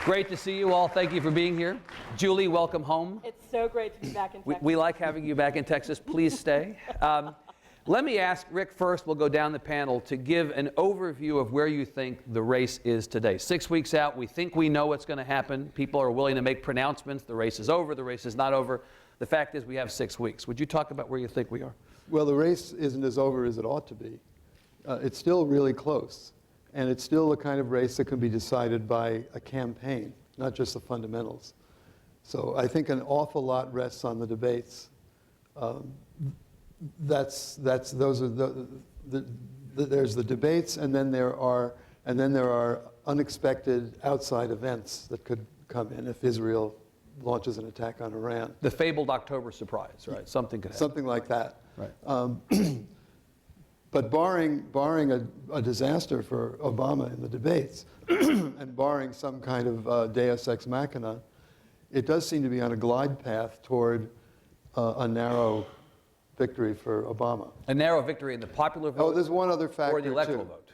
Great to see you all. Thank you for being here. Julie, welcome home. It's so great to be back in Texas. We like having you back in Texas. Please stay. Let me ask Rick first, we'll go down the panel, to give an overview of where you think the race is today. 6 weeks out, we think we know what's going to happen. People are willing to make pronouncements. The race is over, the race is not over. The fact is we have 6 weeks. Would you talk about where you think we are? Well, the race isn't as over as it ought to be. It's still really close. And it's still the kind of race that can be decided by a campaign, not just the fundamentals. So I think an awful lot rests on the debates. Those are there's the debates, and then there are unexpected outside events that could come in if Israel launches an attack on Iran. The fabled October surprise, right? Something could happen. Something like that. Right. But barring a disaster for Obama in the debates, and barring some kind of deus ex machina, it does seem to be on a glide path toward a narrow victory for Obama. A narrow victory in the popular vote? Oh, there's one other factor, or the electoral too. vote?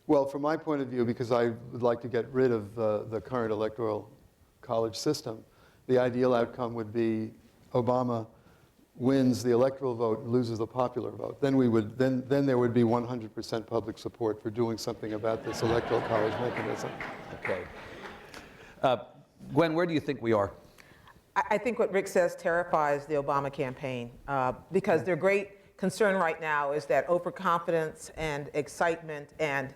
Well, from my point of view, because I would like to get rid of the current electoral college system, the ideal outcome would be Obama wins the electoral vote and loses the popular vote. Then there would be 100% public support for doing something about this electoral college mechanism. Okay. Gwen, where do you think we are? I think what Rick says terrifies the Obama campaign because their great concern right now is that overconfidence and excitement and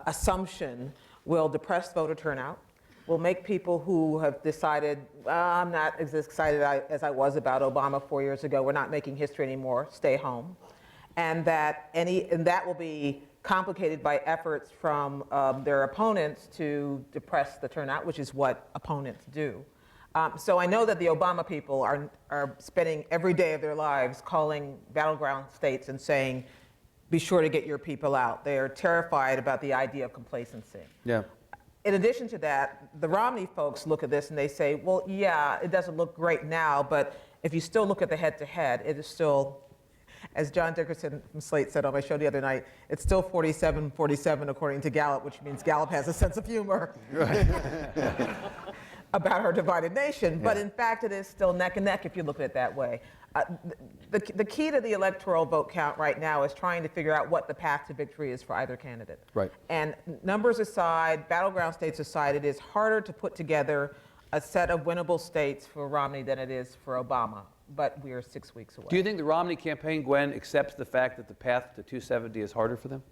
assumption will depress voter turnout, will make people who have decided, I'm not as excited as I was about Obama 4 years ago, we're not making history anymore, stay home. And that will be complicated by efforts from their opponents to depress the turnout, which is what opponents do. So I know that the Obama people are spending every day of their lives calling battleground states and saying, be sure to get your people out. They are terrified about the idea of complacency. Yeah. In addition to that, the Romney folks look at this and they say, well, yeah, it doesn't look great now, but if you still look at the head-to-head, it is still, as John Dickerson from Slate said on my show the other night, it's still 47-47 according to Gallup, which means Gallup has a sense of humor. Right. About our divided nation, but in fact it is still neck and neck if you look at it that way. The key to the electoral vote count right now is trying to figure out what the path to victory is for either candidate. Right. And numbers aside, battleground states aside, it is harder to put together a set of winnable states for Romney than it is for Obama, but we are 6 weeks away. Do you think the Romney campaign, Gwen, accepts the fact that the path to 270 is harder for them?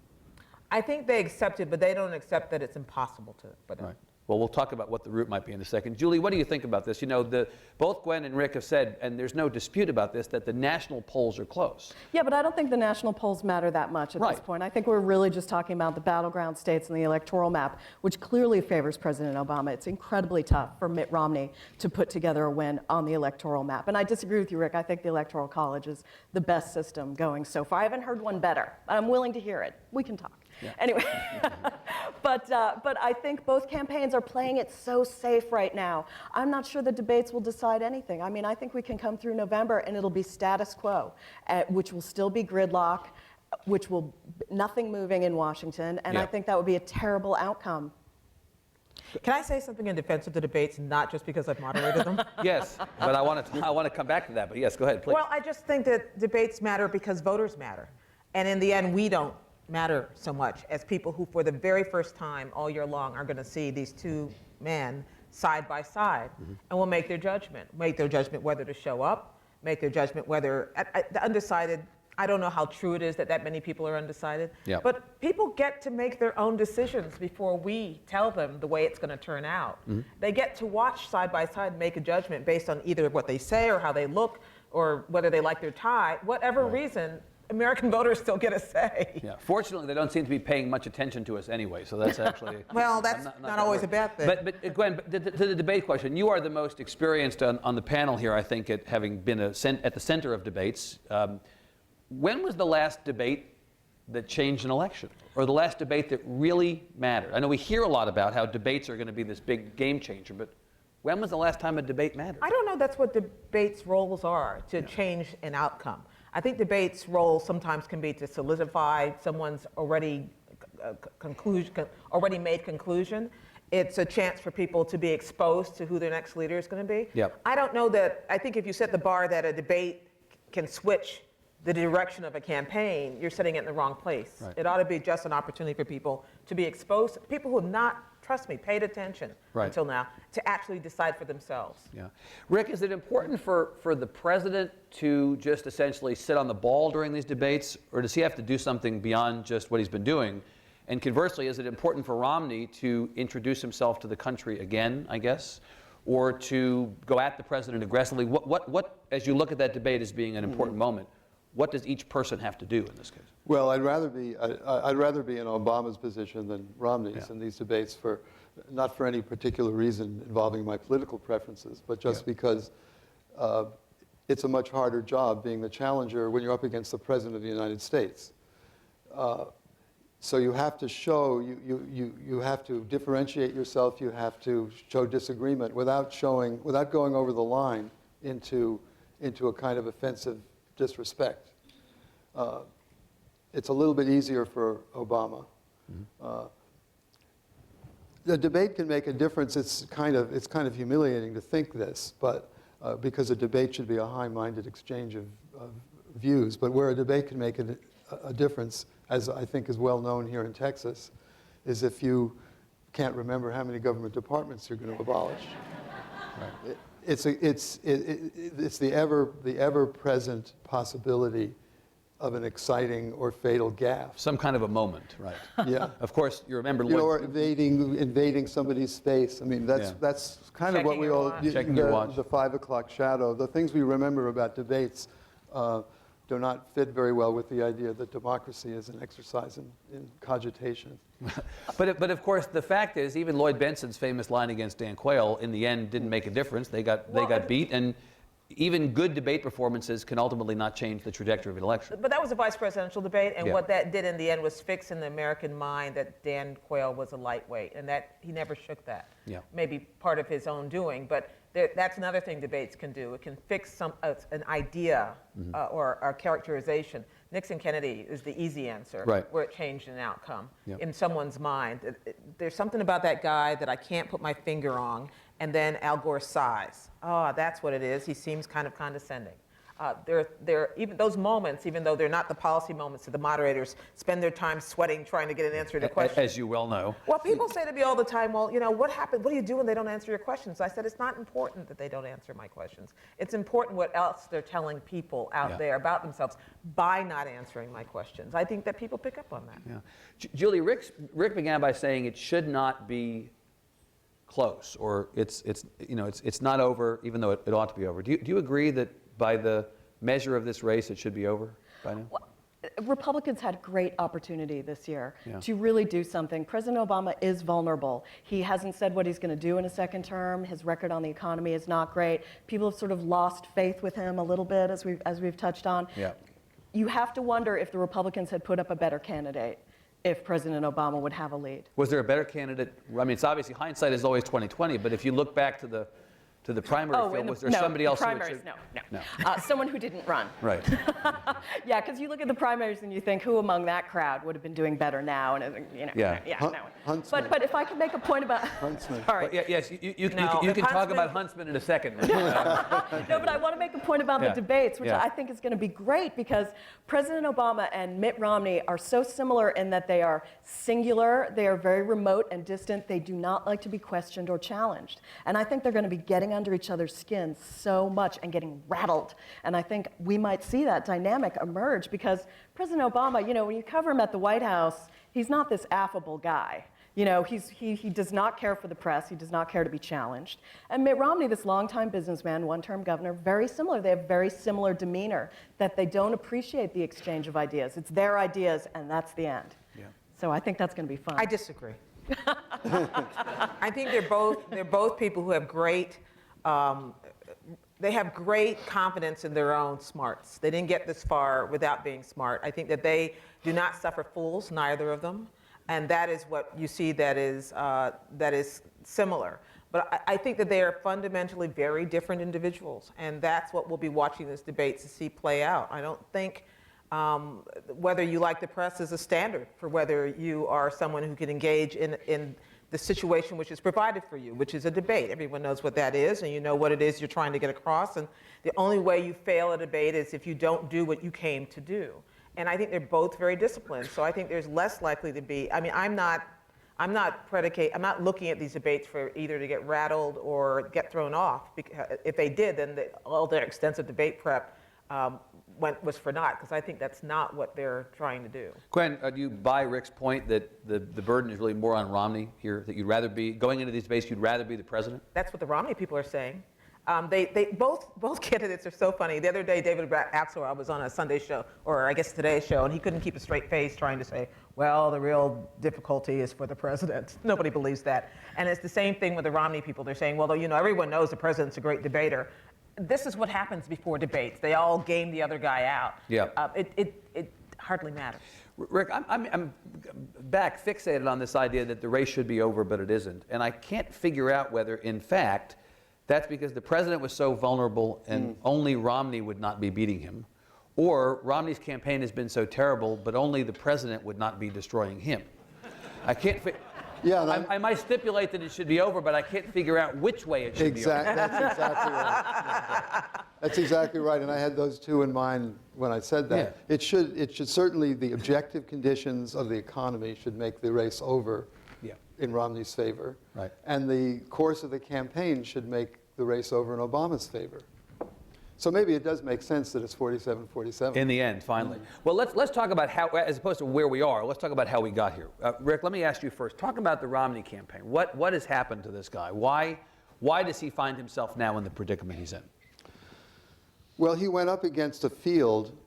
I think they accept it, but they don't accept that it's impossible to. Right. Well, we'll talk about what the route might be in a second. Julie, what do you think about this? You know, both Gwen and Rick have said, and there's no dispute about this, that the national polls are close. Yeah, but I don't think the national polls matter that much at this point. I think we're really just talking about the battleground states and the electoral map, which clearly favors President Obama. It's incredibly tough for Mitt Romney to put together a win on the electoral map. And I disagree with you, Rick. I think the electoral college is the best system going so far. I haven't heard one better. I'm willing to hear it. We can talk. Yeah. Anyway, but I think both campaigns are playing it so safe right now. I'm not sure the debates will decide anything. I mean, I think we can come through November and it'll be status quo, which will still be gridlock, which will nothing moving in Washington, and I think that would be a terrible outcome. Can I say something in defense of the debates, not just because I've moderated them? Yes, but I want to come back to that. But yes, go ahead, please. Well, I just think that debates matter because voters matter, and in the end, we don't matter so much as people who, for the very first time all year long, are going to see these two men side by side, and will make their judgment whether to show up, make their judgment whether the undecided. I don't know how true it is that many people are undecided, but people get to make their own decisions before we tell them the way it's going to turn out. They get to watch side by side and make a judgment based on either what they say or how they look or whether they like their tie. Whatever reason, American voters still get a say. Yeah. Fortunately, they don't seem to be paying much attention to us anyway, so that's actually... Well, that's not always a bad thing. But Gwen, to the debate question, you are the most experienced on the panel here, I think, at having been at the center of debates. When was the last debate that changed an election, or the last debate that really mattered? I know we hear a lot about how debates are going to be this big game changer, but when was the last time a debate mattered? I don't know that's what debates' roles are, to change an outcome. I think debates' role sometimes can be to solidify someone's already made conclusion. It's a chance for people to be exposed to who their next leader is going to be. Yep. I don't know that, I think if you set the bar that a debate can switch the direction of a campaign, you're setting it in the wrong place. Right. It ought to be just an opportunity for people to be exposed, people who have not, trust me, paid attention until now, to actually decide for themselves. Yeah. Rick, is it important for the president to just essentially sit on the ball during these debates, or does he have to do something beyond just what he's been doing? And conversely, is it important for Romney to introduce himself to the country again, I guess, or to go at the president aggressively? What as you look at that debate as being an important moment, what does each person have to do in this case? Well, I'd rather be in Obama's position than Romney's in these debates, not for any particular reason involving my political preferences, but just because it's a much harder job being the challenger when you're up against the President of the United States. So you have to show, you have to differentiate yourself, you have to show disagreement without going over the line into a kind of offensive disrespect. It's a little bit easier for Obama. The debate can make a difference. It's kind of humiliating to think this, but because a debate should be a high-minded exchange of views. But where a debate can make a difference, as I think is well known here in Texas, is if you can't remember how many government departments you're going to abolish. Right. It's the ever-present possibility of an exciting or fatal gaffe. Some kind of a moment, right? Yeah. Of course, you remember. Or invading somebody's space. I mean, that's kind of what we all. Checking your watch. The 5 o'clock shadow. The things we remember about debates do not fit very well with the idea that democracy is an exercise in cogitation. But of course, the fact is, even Lloyd Benson's famous line against Dan Quayle, in the end, didn't make a difference. They got beat, and even good debate performances can ultimately not change the trajectory of an election. But that was a vice presidential debate, and what that did in the end was fix in the American mind that Dan Quayle was a lightweight, and that he never shook that. Yeah. Maybe part of his own doing, but that's another thing debates can do. It can fix an idea or a characterization. Nixon-Kennedy is the easy answer, where it changed an outcome in someone's mind. There's something about that guy that I can't put my finger on. And then Al Gore's size. Oh, that's what it is. He seems kind of condescending. Even those moments, even though they're not the policy moments that the moderators spend their time sweating trying to get an answer to questions. As you well know. Well, people say to me all the time, well, what happens? What do you do when they don't answer your questions? I said, it's not important that they don't answer my questions. It's important what else they're telling people out there about themselves by not answering my questions. I think that people pick up on that. Yeah. Julie, Rick began by saying it should not be close, or it's not over, even though it ought to be over. Do you agree that by the measure of this race, it should be over by now? Well, Republicans had great opportunity this year to really do something. President Obama is vulnerable. He hasn't said what he's going to do in a second term. His record on the economy is not great. People have sort of lost faith with him a little bit, as we've touched on. Yeah. You have to wonder if the Republicans had put up a better candidate, if President Obama would have a lead. Was there a better candidate? I mean, it's obviously hindsight is always 20/20, but if you look back to the primary field, was there somebody else? Primaries, no. Someone who didn't run. Right. Yeah, because you look at the primaries and you think, who among that crowd would have been doing better now? And no. But if I could make a point about Huntsman. Sorry. Well, yes, you can talk about Huntsman in a second. No, but I want to make a point about the debates, which I think is going to be great, because President Obama and Mitt Romney are so similar in that they are singular, they are very remote and distant, they do not like to be questioned or challenged. And I think they're going to be getting under each other's skin so much and getting rattled. And I think we might see that dynamic emerge, because President Obama, when you cover him at the White House, he's not this affable guy. He does not care for the press. He does not care to be challenged. And Mitt Romney, this longtime businessman, one-term governor, very similar. They have very similar demeanor, that they don't appreciate the exchange of ideas. It's their ideas, and that's the end. Yeah. So I think that's going to be fun. I disagree. I think they're both people who have great. They have great confidence in their own smarts. They didn't get this far without being smart. I think that they do not suffer fools, neither of them. And that is what you see that is similar. But I think that they are fundamentally very different individuals. And that's what we'll be watching this debate to see play out. I don't think whether you like the press is a standard for whether you are someone who can engage in the situation which is provided for you, which is a debate. Everyone knows what that is, and you know what it is you're trying to get across. And the only way you fail a debate is if you don't do what you came to do. And I think they're both very disciplined. So I think there's less likely to be, I mean, I'm not looking at these debates for either to get rattled or get thrown off. Because if they did, then all their extensive debate prep was for naught, because I think that's not what they're trying to do. Gwen, do you buy Rick's point that the burden is really more on Romney here, that you'd rather be, going into these debates, you'd rather be the president? That's what the Romney people are saying. Both candidates are so funny. The other day, David Axelrod was on a Sunday show, or I guess Today's show, and he couldn't keep a straight face trying to say, well, the real difficulty is for the president. Nobody believes that. And it's the same thing with the Romney people. They're saying, well, you know, everyone knows the president's a great debater. This is what happens before debates. They all game the other guy out. Yeah. It hardly matters. Rick, I'm back fixated on this idea that the race should be over, but it isn't. And I can't figure out whether, in fact, that's because the president was so vulnerable and only Romney would not be beating him, or Romney's campaign has been so terrible, but only the president would not be destroying him. I can't I might stipulate that it should be over, but I can't figure out which way it should be over. That's exactly right. That's exactly right, and I had those two in mind when I said that. Yeah. It should certainly, the objective conditions of the economy should make the race over in Romney's favor. Right. And the course of the campaign should make the race over in Obama's favor. So maybe it does make sense that it's 47-47. In the end, finally. Well, let's talk about how, as opposed to where we are, let's talk about how we got here. Rick, let me ask you first. Talk about the Romney campaign. What has happened to this guy? Why does he find himself now in the predicament he's in? Well, he went up against a field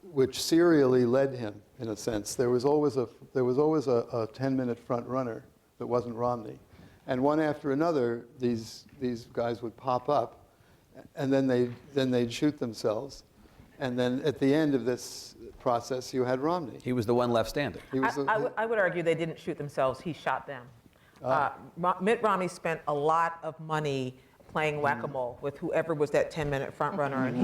which serially led him, in a sense. There was always a 10-minute front runner that wasn't Romney. And one after another, these guys would pop up, and then they'd shoot themselves. And then at the end of this process, you had Romney. He was the one left standing. I would argue they didn't shoot themselves, he shot them. Mitt Romney spent a lot of money playing whack-a-mole with whoever was that 10-minute front runner, and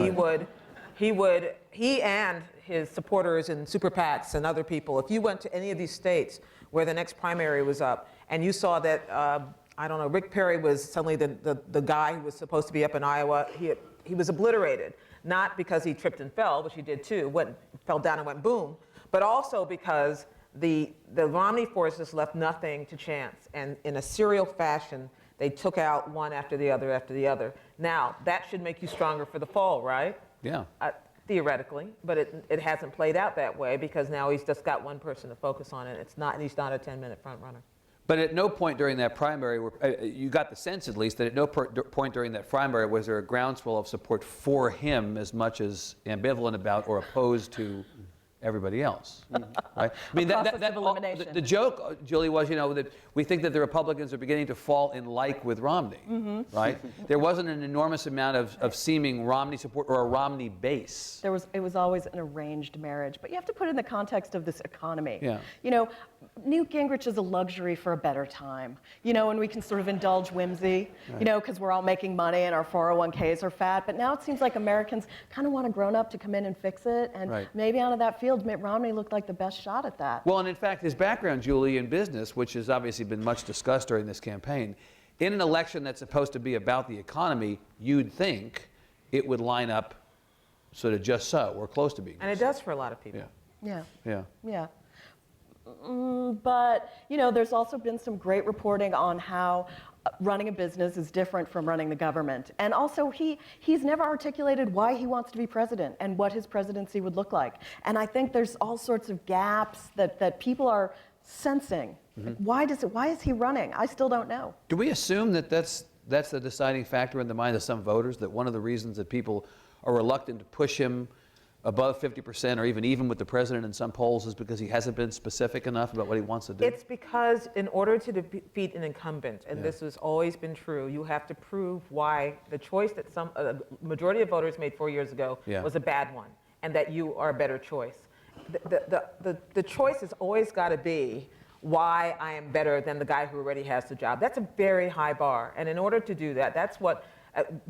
he and his supporters and super PACs and other people, if you went to any of these states where the next primary was up, and you saw that, I don't know, Rick Perry was suddenly the guy who was supposed to be up in Iowa, he was obliterated. Not because he tripped and fell, which he did too, fell down and went boom, but also because the Romney forces left nothing to chance, and in a serial fashion, they took out one after the other after the other. Now, that should make you stronger for the fall, right? Yeah. Theoretically, but it hasn't played out that way because now he's just got one person to focus on, and he's not a 10-minute front runner. But at no point during that primary, you got the sense at least that at no point during that primary was there a groundswell of support for him as much as ambivalent about or opposed to everybody else, right? I mean, the joke, Julie, was, you know, that we think that the Republicans are beginning to fall in like with Romney, right? There wasn't an enormous amount of seeming Romney support or a Romney base. It was always an arranged marriage, but you have to put it in the context of this economy. Yeah. You know, Newt Gingrich is a luxury for a better time, you know, and we can sort of indulge whimsy, right, you know, because we're all making money and our 401ks are fat, but now it seems like Americans kind of want a grown-up to come in and fix it, and maybe out of that field, Mitt Romney looked like the best shot at that. Well, and in fact, his background, Julie, in business, which has obviously been much discussed during this campaign, in an election that's supposed to be about the economy, you'd think it would line up sort of just so, or close to being. And it does for a lot of people. Yeah. But, you know, there's also been some great reporting on how running a business is different from running the government. And also, he's never articulated why he wants to be president and what his presidency would look like. And I think there's all sorts of gaps that people are sensing. Why is he running? I still don't know. Do we assume that that's the deciding factor in the mind of some voters, that one of the reasons that people are reluctant to push him above 50% or even with the president in some polls is because he hasn't been specific enough about what he wants to do? It's because in order to defeat an incumbent, and this has always been true, you have to prove why the choice that some majority of voters made 4 years ago was a bad one, and that you are a better choice. The choice has always got to be why I am better than the guy who already has the job. That's a very high bar, and in order to do that, that's what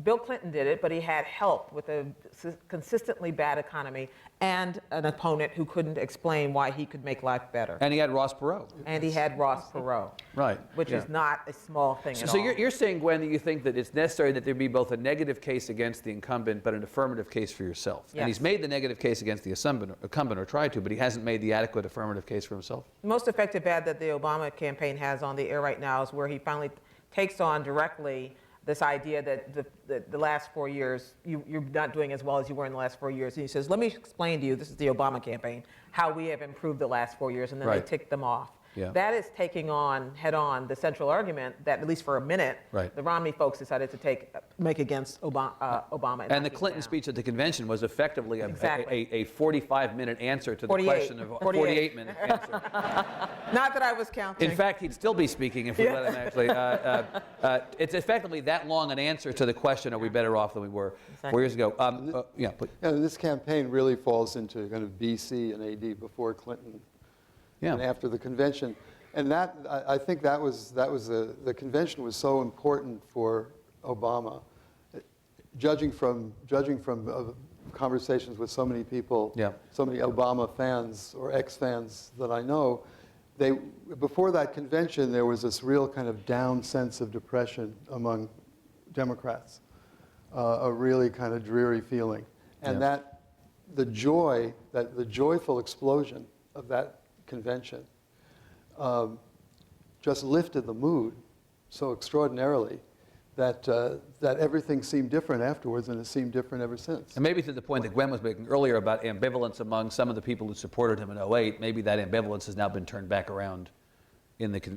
Bill Clinton did it, but he had help with a consistently bad economy and an opponent who couldn't explain why he could make life better. And he had Ross Perot. And he had Ross Perot. Right. Which is not a small thing at all. So you're saying, Gwen, that you think that it's necessary that there be both a negative case against the incumbent but an affirmative case for yourself. Yes. And he's made the negative case against the incumbent, or tried to, but he hasn't made the adequate affirmative case for himself? The most effective ad that the Obama campaign has on the air right now is where he finally takes on directly this idea that the last 4 years, you're not doing as well as you were in the last 4 years. And he says, let me explain to you, this is the Obama campaign, how we have improved the last 4 years, and then they tick them off. Yeah. That is taking on head-on the central argument that, at least for a minute, the Romney folks decided to make against Obama. And the Clinton speech at the convention was effectively a 45-minute answer to the question of a 48-minute answer. Not that I was counting. In fact, he'd still be speaking if we let him actually. It's effectively that long an answer to the question, are we better off than we were 4 years ago? Please. This campaign really falls into kind of BC and AD, before Clinton. And after the convention, and that I think that was the convention was so important for Obama. Judging from conversations with so many people, so many Obama fans or ex-fans that I know, before that convention there was this real kind of down sense of depression among Democrats, a really kind of dreary feeling, and that the joyful explosion of that convention just lifted the mood so extraordinarily that everything seemed different afterwards, and it seemed different ever since. And maybe to the point that Gwen was making earlier about ambivalence among some of the people who supported him in 2008, maybe that ambivalence has now been turned back around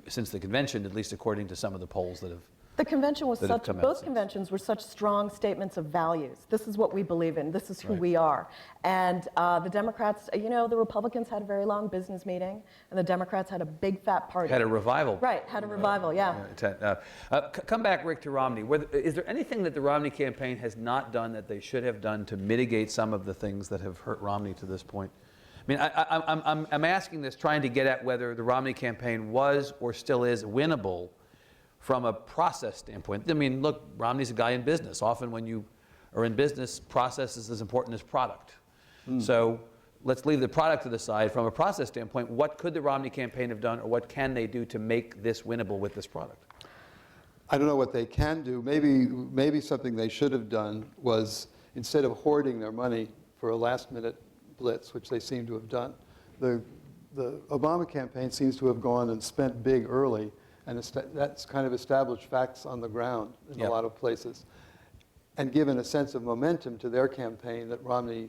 since the convention, at least according to some of the polls that have. The convention was both conventions were such strong statements of values. This is what we believe in. This is who we are. And the Democrats, the Republicans had a very long business meeting, and the Democrats had a big fat party. Had a revival. Right, had a revival, Come back, Rick, to Romney. Is there anything that the Romney campaign has not done that they should have done to mitigate some of the things that have hurt Romney to this point? I mean, I'm asking this trying to get at whether the Romney campaign was or still is winnable from a process standpoint. I mean, look, Romney's a guy in business. Often when you are in business, process is as important as product. So let's leave the product to the side. From a process standpoint, what could the Romney campaign have done, or what can they do to make this winnable with this product? I don't know what they can do. Maybe something they should have done was, instead of hoarding their money for a last-minute blitz, which they seem to have done, the Obama campaign seems to have gone and spent big early, and that's kind of established facts on the ground in a lot of places, and given a sense of momentum to their campaign that Romney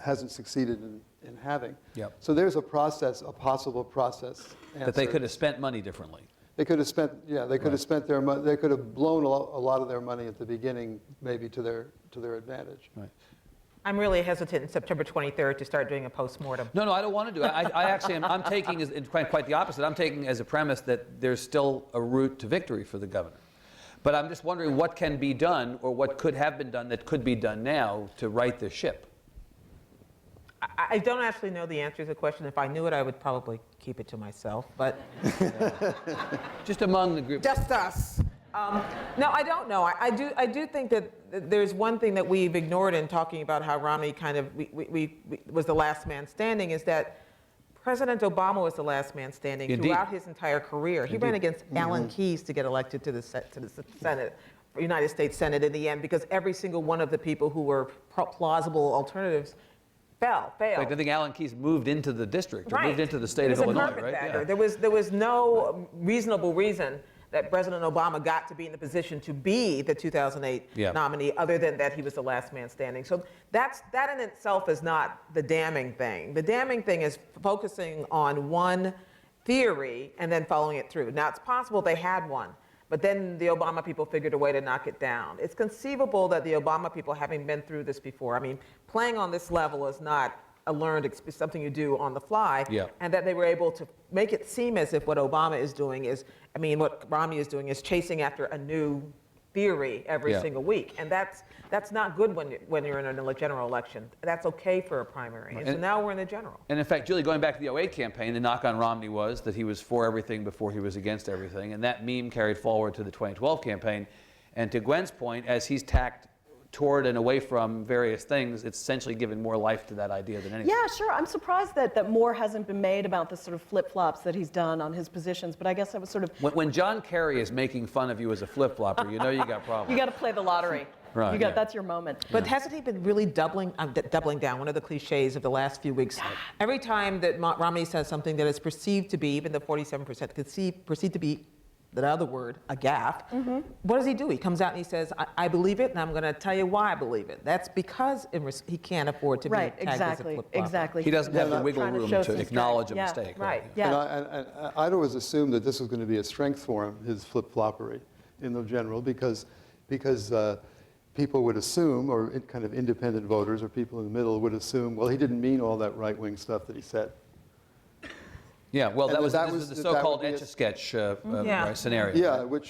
hasn't succeeded in having. So there's a possible process answer. That they could have spent money differently. They could have spent, they could have spent their money. They could have blown a lot of their money at the beginning, maybe to their advantage. Right. I'm really hesitant in September 23rd to start doing a postmortem. No, I don't want to do it. I actually am. I'm taking as quite the opposite. I'm taking as a premise that there's still a route to victory for the governor. But I'm just wondering what can be done, or what could have been done that could be done now to right the ship. I don't actually know the answer to the question. If I knew it, I would probably keep it to myself. But just among the group. Just us. No, I don't know. I do think that there's one thing that we've ignored in talking about how Romney kind of was the last man standing, is that President Obama was the last man standing throughout his entire career. He ran against Alan Keyes to get elected to the Senate, United States Senate in the end, because every single one of the people who were plausible alternatives failed. I think Alan Keyes moved into the district, or moved into the state of Illinois, right? There was no reasonable reason that President Obama got to be in the position to be the 2008 nominee, other than that he was the last man standing. So that in itself is not the damning thing. The damning thing is focusing on one theory and then following it through. Now, it's possible they had one, but then the Obama people figured a way to knock it down. It's conceivable that the Obama people, having been through this before, I mean, playing on this level is not a learned experience, something you do on the fly, and that they were able to make it seem as if what Obama is doing is, what Romney is doing is chasing after a new theory every single week, and that's not good when you're in a general election. That's okay for a primary, and so now we're in the general. And in fact, Julie, going back to the 2008 campaign, the knock on Romney was that he was for everything before he was against everything, and that meme carried forward to the 2012 campaign. And to Gwen's point, as he's tacked toward and away from various things, it's essentially given more life to that idea than anything. Yeah, sure. I'm surprised that more hasn't been made about the sort of flip-flops that he's done on his positions, but I guess that was sort of... When John Kerry is making fun of you as a flip-flopper, you know you got problems. You got to play the lottery. Right, That's your moment. But hasn't he been really doubling down? One of the cliches of the last few weeks. Every time that Romney says something that is perceived to be, even the 47% perceived to be, that other word, a gaffe, what does he do? He comes out and he says, I believe it, and I'm going to tell you why I believe it. That's because he can't afford to be tagged as a flip-flopper. Exactly. He doesn't have the wiggle room to acknowledge a Yeah, mistake. Right. Yeah. And I'd always assumed that this was going to be a strength for him, his flip-floppery in the general, because people would assume, or kind of independent voters or people in the middle would assume, well, he didn't mean all that right-wing stuff that he said. Yeah, well, And this that was was- the that would so-called be a- Etch-a-Sketch Yeah. scenario. Yeah, when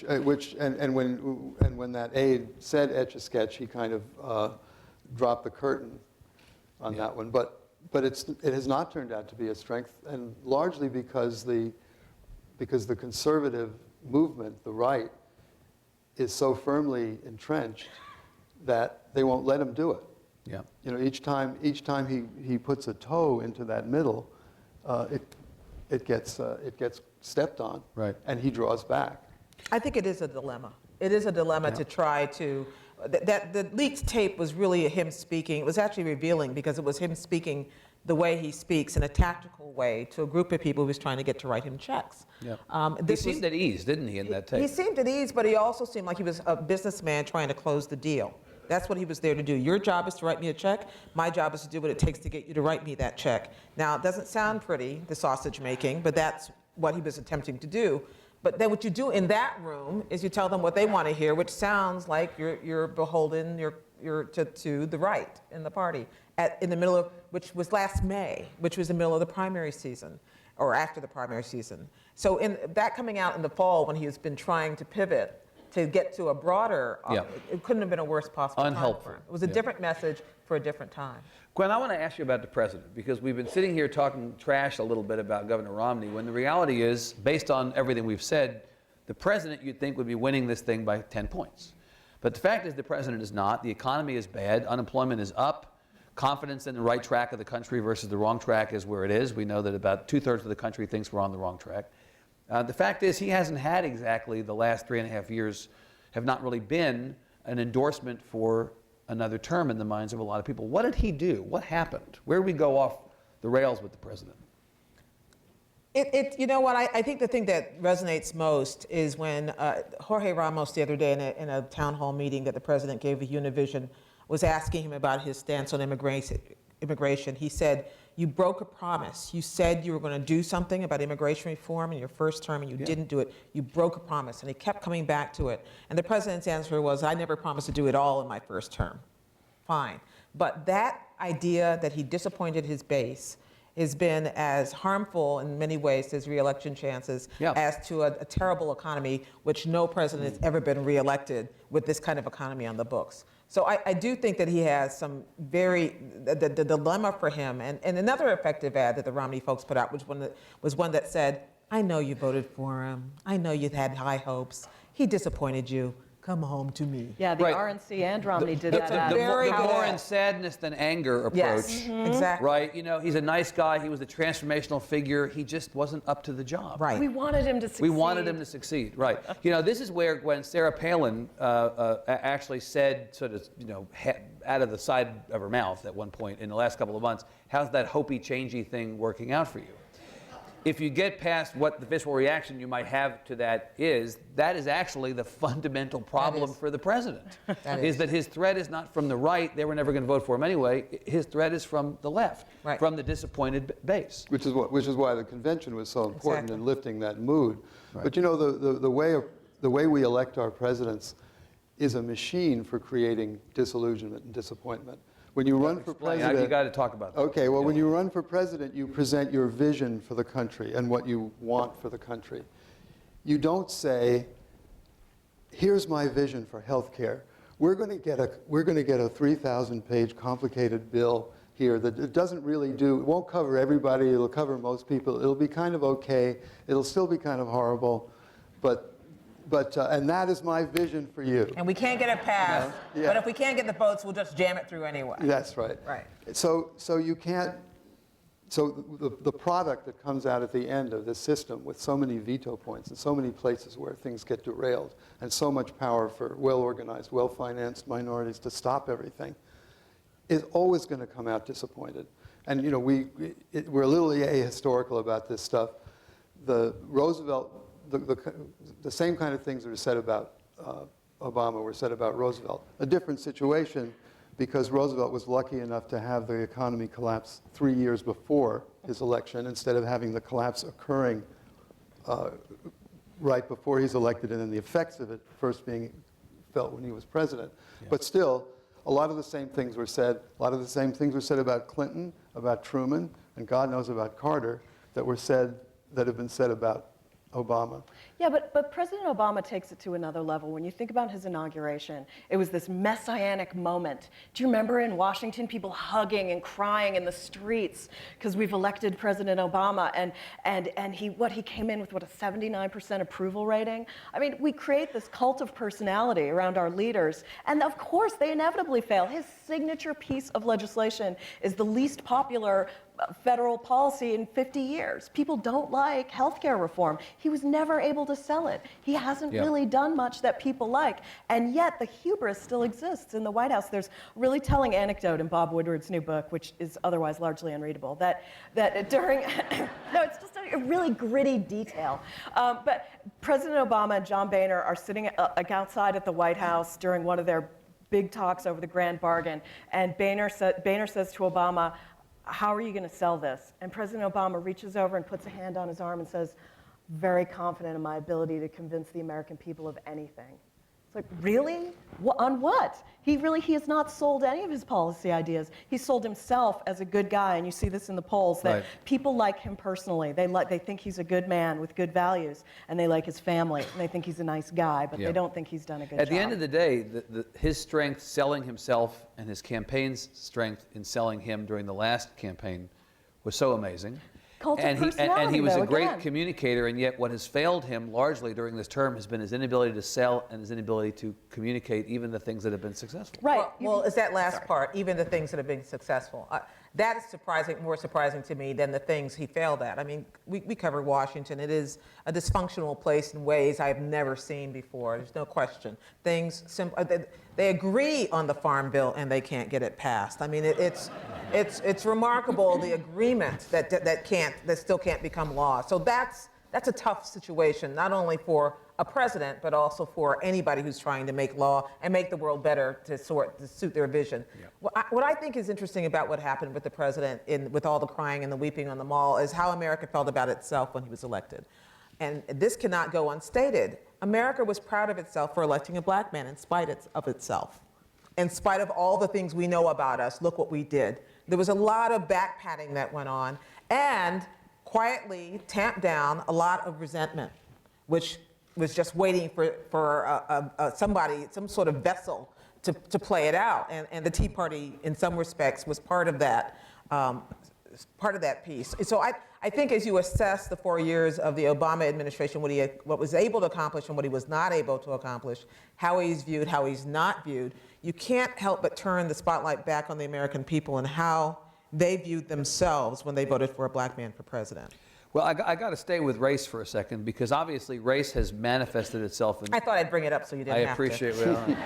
that aide said Etch-a-Sketch, he kind of dropped the curtain on that one. But it has not turned out to be a strength, and largely because the conservative movement, the right, is so firmly entrenched that they won't let him do it. Yeah. You know, each time he puts a toe into that middle, it gets stepped on, Right. and he draws back. I think it is a dilemma. It is a dilemma to try to, the leaked tape was really him speaking. It was actually revealing because it was him speaking the way he speaks in a tactical way to a group of people who was trying to get to write him checks. Yeah. He This seemed at ease, didn't he, in that tape? He seemed at ease, but he also seemed like he was a businessman trying to close the deal. That's what he was there to do. Your job is to write me a check. My job is to do what it takes to get you to write me that check. Now, it doesn't sound pretty, the sausage making, but that's what he was attempting to do. But then what you do in that room is you tell them what they want to hear, which sounds like you're beholden to the right in the party. In the middle of, which was last May, which was the middle of the primary season, or after the primary season. So in that coming out in the fall when he has been trying to pivot to get to a broader, it couldn't have been a worse possible time Unhelpful. for him. It was a different message for a different time. Gwen, I want to ask you about the president, because we've been sitting here talking trash a little bit about Governor Romney, when the reality is, based on everything we've said, the president you'd think would be winning this thing by 10 points. But the fact is the president is not. The economy is bad. Unemployment is up. Confidence in the right track of the country versus the wrong track is where it is. We know that about 2/3 of the country thinks we're on the wrong track. The fact is he hasn't had exactly the last 3.5 years have not really been an endorsement for another term in the minds of a lot of people. What did he do? What happened? Where did we go off the rails with the president? You know what, I think the thing that resonates most is when Jorge Ramos the other day in a town hall meeting that the president gave at Univision was asking him about his stance on immigration. He said, you broke a promise. You said you were going to do something about immigration reform in your first term and you didn't do it. You broke a promise. And he kept coming back to it. And the president's answer was, I never promised to do it all in my first term. Fine. But that idea that he disappointed his base has been as harmful in many ways to his reelection chances as to a terrible economy, which no president has ever been reelected with this kind of economy on the books. So I do think that he has some the dilemma for him. And another effective ad that the Romney folks put out was one that said, I know you voted for him. I know you had high hopes. He disappointed you. Come home to me. Yeah, the Right. RNC and Romney did that. The Very more good. in sadness than anger approach. Yes, exactly. Right? You know, he's a nice guy. He was a transformational figure. He just wasn't up to the job. Right. We wanted him to succeed. We wanted him to succeed, right. You know, this is where when Sarah Palin actually said, sort of, you know, out of the side of her mouth at one point in the last couple of months, how's that hopey, changey thing working out for you? If you get past what the visceral reaction you might have to that is actually the fundamental problem for the president. Is that his threat is not from the right, they were never going to vote for him anyway, his threat is from the left, from the disappointed base. Which is why the convention was so important in lifting that mood. Right. But you know, the way we elect our presidents is a machine for creating disillusionment and disappointment. When you run for president, you got to talk about that. Okay, well, when you run for president, you present your vision for the country and what you want for the country. You don't say, here's my vision for health care. We're going to get a 3,000-page complicated bill here that it doesn't really do, it won't cover everybody, it'll cover most people, it'll be kind of okay, it'll still be kind of horrible, but and that is my vision for you. And we can't get it passed, Yeah. but if we can't get the votes, we'll just jam it through anyway. That's right. Right. So you can't. So the product that comes out at the end of this system, with so many veto points and so many places where things get derailed, and so much power for well-organized, well-financed minorities to stop everything, is always going to come out disappointed. And you know, we're a little ahistorical about this stuff. The same kind of things that are said about Obama were said about Roosevelt. A different situation, because Roosevelt was lucky enough to have the economy collapse 3 years before his election, instead of having the collapse occurring right before he's elected, and then the effects of it first being felt when he was president. Yeah. But still, a lot of the same things were said. A lot of the same things were said about Clinton, about Truman, and God knows about Carter, that have been said about Obama. Yeah, but President Obama takes it to another level. When you think about his inauguration, it was this messianic moment. Do you remember in Washington, people hugging and crying in the streets because we've elected President Obama, and he came in with a 79% approval rating? I mean, we create this cult of personality around our leaders, and of course they inevitably fail. His signature piece of legislation is the least popular federal policy in 50 years. People don't like healthcare reform. He was never able to sell it. He hasn't really done much that people like. And yet the hubris still exists in the White House. There's a really telling anecdote in Bob Woodward's new book, which is otherwise largely unreadable, that during, no, it's just a really gritty detail. But President Obama and John Boehner are sitting outside at the White House during one of their big talks over the grand bargain. And Boehner says to Obama, "How are you going to sell this?" And President Obama reaches over and puts a hand on his arm and says, "Very confident in my ability to convince the American people of anything." It's like, really? On what? He has not sold any of his policy ideas. He sold himself as a good guy, and you see this in the polls, that people like him personally. They think he's a good man with good values, and they like his family, and they think he's a nice guy, but they don't think he's done a good job. At the end of the day, his strength selling himself and his campaign's strength in selling him during the last campaign was so amazing. And he was a great communicator, and yet what has failed him largely during this term has been his inability to sell and his inability to communicate even the things that have been successful. Right. Well, it's that last part, even the things that have been successful. That is more surprising to me than the things he failed at. I mean, we covered Washington. It is a dysfunctional place in ways I've never seen before. There's no question. They agree on the Farm Bill and they can't get it passed. I mean, it's remarkable, the agreement that still can't become law. So that's a tough situation, not only for a president, but also for anybody who's trying to make law and make the world better to suit their vision. Yeah. What I think is interesting about what happened with the president, with all the crying and the weeping on the Mall, is how America felt about itself when he was elected. And this cannot go unstated. America was proud of itself for electing a black man in spite of itself. In spite of all the things we know about us, look what we did. There was a lot of back-patting that went on, and quietly tamped down a lot of resentment, which was just waiting for somebody, some sort of vessel to play it out. And the Tea Party, in some respects, was part of that piece. So I think as you assess the 4 years of the Obama administration, what was able to accomplish and what he was not able to accomplish, how he's viewed, how he's not viewed, you can't help but turn the spotlight back on the American people and how they viewed themselves when they voted for a black man for president. Well, I got to stay with race for a second, because obviously race has manifested itself in... I thought I'd bring it up so you didn't have to. I appreciate it.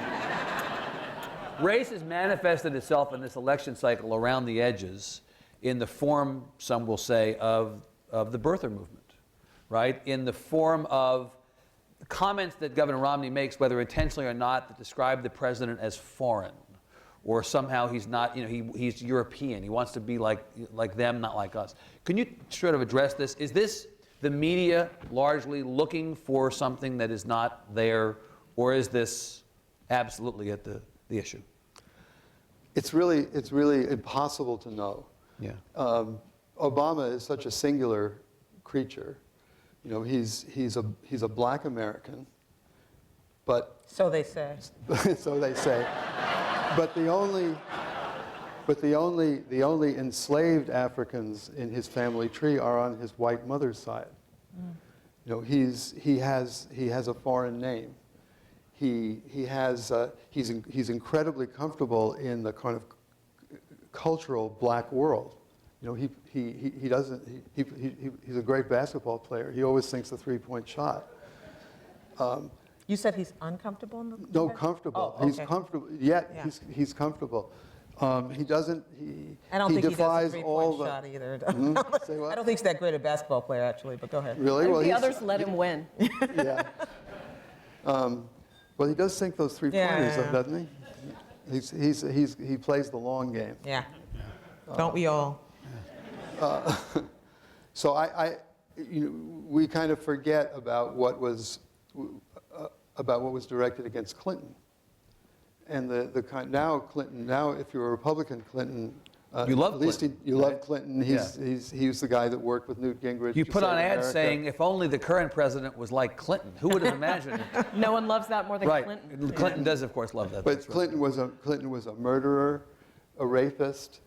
Race has manifested itself in this election cycle around the edges in the form, some will say, of the birther movement, right? In the form of comments that Governor Romney makes, whether intentionally or not, that describe the president as foreign, or somehow he's not, he's European. He wants to be like them, not like us. Can you sort of address this? Is this the media largely looking for something that is not there, or is this absolutely at the issue? It's really impossible to know. Yeah. Obama is such a singular creature. He's a black American, but so they say. So they say. But the only enslaved Africans in his family tree are on his white mother's side. You know, he has a foreign name. He's incredibly comfortable in the kind of cultural black world. You know, he's a great basketball player. He always thinks the three-point shot. You said he's uncomfortable in the No, comfortable. Oh, okay. He's comfortable. Yet Yeah. he's comfortable. He doesn't. I don't he think he does defies a all three-point the. shot either. Say what? I don't think he's that great a basketball player, actually, but go ahead. Really? Well, the he's- others let him win. Yeah. Well, he does sink those three-pointers, Yeah. doesn't he? He plays the long game. Yeah. Don't we all? So we kind of forget about what was directed against Clinton, and now if you're a Republican, Clinton. You love at least Clinton, you right? love Clinton. He's the guy that worked with Newt Gingrich. You to put on save ads America. saying, if only the current president was like Clinton. Who would have imagined? No one loves that more than Right. Clinton. Clinton does, of course, love that. But That's right. Clinton was a murderer, a rapist,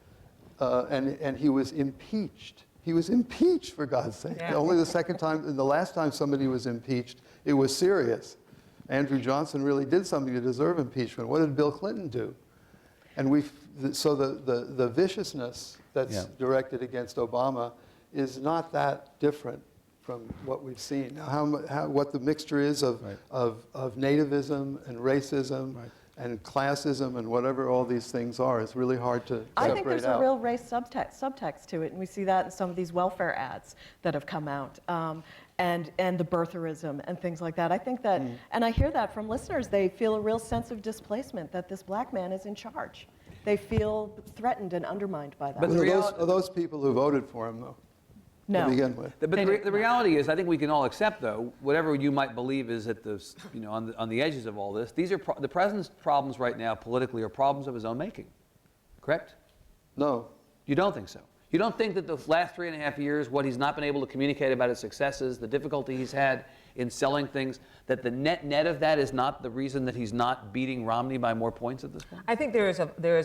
and he was impeached. He was impeached, for God's sake. Yeah. Only the last time somebody was impeached, it was Sirius. Andrew Johnson really did something to deserve impeachment. What did Bill Clinton do? And so the viciousness that's directed against Obama is not that different from what we've seen. Now, what the mixture is of nativism and racism and classism and whatever all these things are is really hard to separate out. I think there's a real race subtext to it, and we see that in some of these welfare ads that have come out, and the birtherism and things like that. I think that, and I hear that from listeners, they feel a real sense of displacement that this black man is in charge. They feel threatened and undermined by that. But Are those people who voted for him, though? No. To begin with. But the reality is, I think we can all accept, though, whatever you might believe is at the, on the edges of all this. These are the president's problems right now politically are problems of his own making. Correct? No. You don't think so? You don't think that the last 3.5 years, what he's not been able to communicate about his successes, the difficulty he's had in selling things, that the net of that is not the reason that he's not beating Romney by more points at this point? I think there is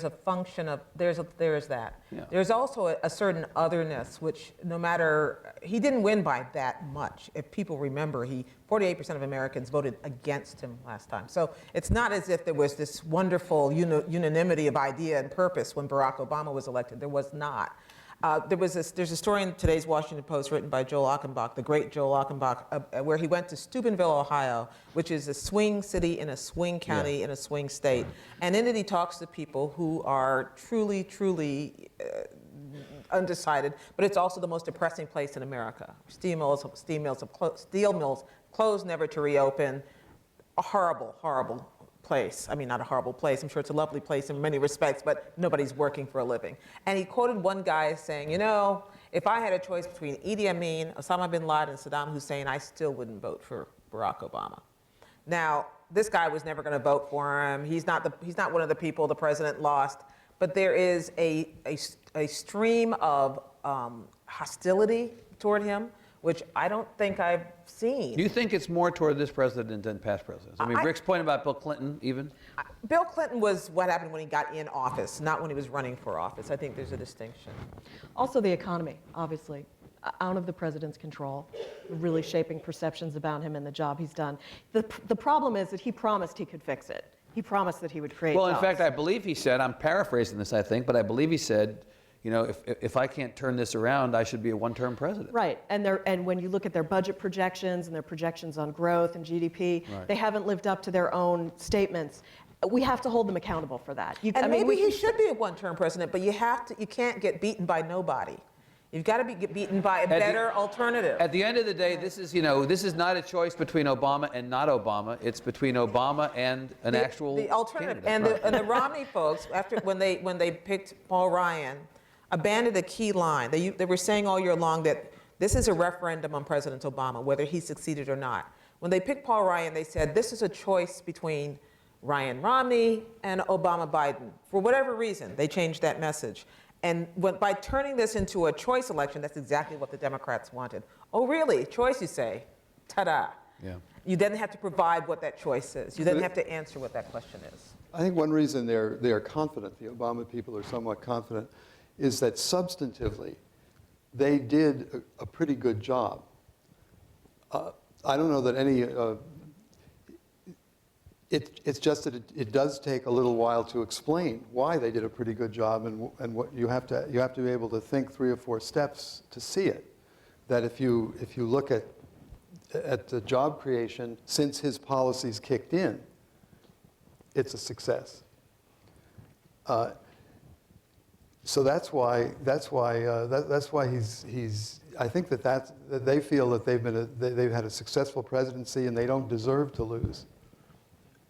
a function of there is that. Yeah. There's also a certain otherness, which no matter he didn't win by that much. If people remember, 48% of Americans voted against him last time. So it's not as if there was this wonderful unanimity of idea and purpose when Barack Obama was elected. There was not. There's a story in today's Washington Post written by Joel Achenbach, the great Joel Achenbach, where he went to Steubenville, Ohio, which is a swing city in a swing county in a swing state. And in it he talks to people who are truly, truly undecided, but it's also the most depressing place in America. Steel mills closed never to reopen. A horrible, horrible place. I mean, not a horrible place. I'm sure it's a lovely place in many respects, but nobody's working for a living. And he quoted one guy saying, if I had a choice between Idi Amin, Osama bin Laden, and Saddam Hussein, I still wouldn't vote for Barack Obama. Now, this guy was never going to vote for him. He's not one of the people the president lost. But there is a stream of hostility toward him, which I don't think I've seen. Do you think it's more toward this president than past presidents? I mean, Rick's point about Bill Clinton, even? Bill Clinton was what happened when he got in office, not when he was running for office. I think there's a distinction. Also the economy, obviously, out of the president's control, really shaping perceptions about him and the job he's done. The problem is that he promised he could fix it. He promised that he would create Well, in jobs. fact, I believe he said, I'm paraphrasing this, I think, but I believe he said, if I can't turn this around, I should be a one-term president. Right, and when you look at their budget projections and their projections on growth and GDP, they haven't lived up to their own statements. We have to hold them accountable for that. Maybe he should be a one-term president, but you can't get beaten by nobody. You've got to get beaten by a better alternative. At the end of the day, this is not a choice between Obama and not Obama. It's between Obama and an actual the alternative. candidate. And the Romney folks, when they picked Paul Ryan, abandoned a key line. They were saying all year long that this is a referendum on President Obama, whether he succeeded or not. When they picked Paul Ryan, they said this is a choice between Ryan Romney and Obama Biden. For whatever reason, they changed that message. And by turning this into a choice election, that's exactly what the Democrats wanted. Oh, really? Choice, you say? Ta-da. Yeah. You then have to provide what that choice is. You then have to answer what that question is. I think one reason they are confident, the Obama people are somewhat confident, is that substantively they did a pretty good job. I don't know that any. It's just that it does take a little while to explain why they did a pretty good job, and what you have to be able to think 3 or 4 steps to see it. That if you look at the job creation since his policies kicked in, it's a success. So that's why he's. I think that they feel that they've had a successful presidency and they don't deserve to lose.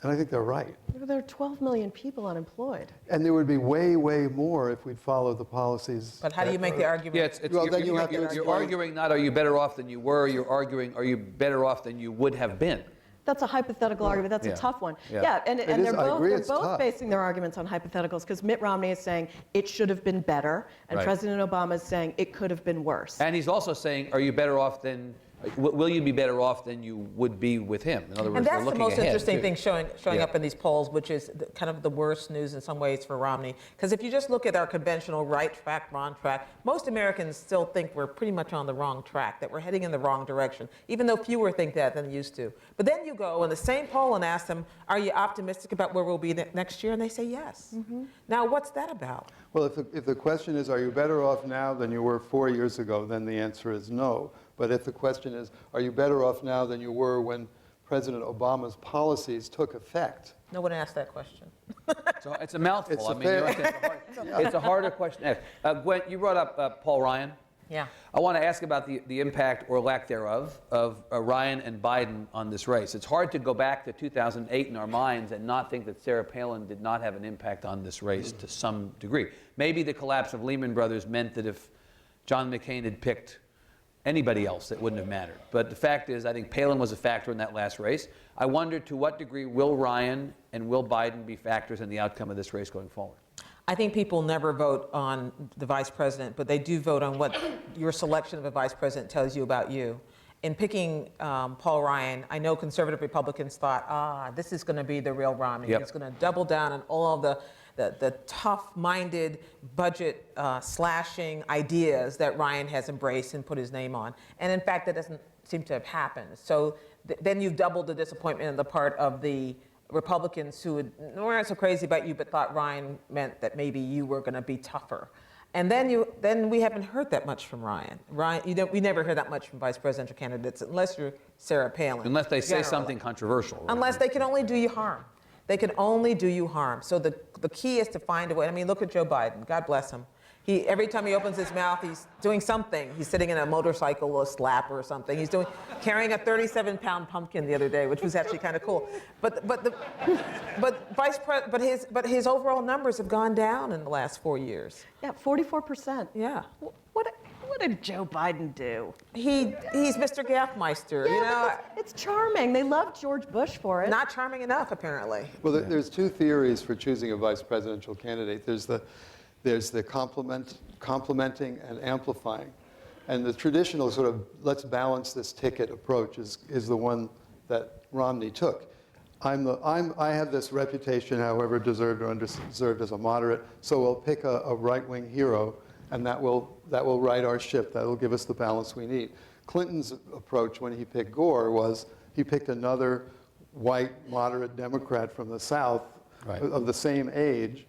And I think they're right. There are 12 million people unemployed. And there would be way, way more if we'd followed the policies. But how do you make the argument? Yeah, Well, then you have to you're explain. arguing not are you better off than you were, you're arguing are you better off than you would have been. That's a hypothetical argument. That's Yeah. a tough one. Yeah. And is. they're I both, agree they're it's both tough. basing their arguments on hypotheticals because Mitt Romney is saying it should have been better, and Right. President Obama is saying it could have been worse. And he's also saying, are you better off than, will you be better off than you would be with him? In other words, And they're that's the looking most ahead, interesting too. thing showing Yeah. up in these polls, which is kind of the worst news in some ways for Romney. Because if you just look at our conventional right track, wrong track, most Americans still think we're pretty much on the wrong track, that we're heading in the wrong direction, even though fewer think that than used to. But then you go in the same poll and ask them, are you optimistic about where we'll be next year? And they say yes. Now, what's that about? Well, if the question is, are you better off now than you were 4 years ago, then the answer is no. But if the question is, are you better off now than you were when President Obama's policies took effect? No one asked that question. So it's a mouthful. It's a I mean, you know, it's a harder question to ask. Gwen, you brought up Paul Ryan. Yeah. I want to ask about the impact or lack thereof of Ryan and Biden on this race. It's hard to go back to 2008 in our minds and not think that Sarah Palin did not have an impact on this race to some degree. Maybe the collapse of Lehman Brothers meant that if John McCain had picked anybody else, it wouldn't have mattered. But the fact is, I think Palin was a factor in that last race. I wonder to what degree will Ryan and will Biden be factors in the outcome of this race going forward? I think people never vote on the vice president, but they do vote on what your selection of a vice president tells you about you. In picking Paul Ryan, I know conservative Republicans thought, this is going to be the real Romney. Yep. He's going to double down on all of the tough-minded budget slashing ideas that Ryan has embraced and put his name on. And in fact, that doesn't seem to have happened. So then you've doubled the disappointment on the part of the Republicans who weren't so crazy about you but thought Ryan meant that maybe you were going to be tougher. And then we haven't heard that much from Ryan. We never hear that much from vice presidential candidates unless you're Sarah Palin. Unless they say generally. something controversial. Right? Unless they can only do you harm. They can only do you harm. So the key is to find a way. I mean, look at Joe Biden. God bless him. Every time he opens his mouth, he's doing something. He's sitting in a motorcyclist lap or something. He's carrying a 37-pound pumpkin the other day, which was actually kind of cool. But his overall numbers have gone down in the last 4 years. Yeah, 44%. Yeah. What did Joe Biden do? He's Mr. Gaffmeister, Yeah, you know. it's charming. They loved George Bush for it. Not charming enough, apparently. Well, there's 2 theories for choosing a vice presidential candidate. There's the complementing and amplifying. And the traditional sort of let's balance this ticket approach is the one that Romney took. I have this reputation, however deserved or undeserved, as a moderate, so we'll pick a right-wing hero, and that will right our ship. That will give us the balance we need. Clinton's approach when he picked Gore was he picked another white moderate Democrat from the South Right. of the same age.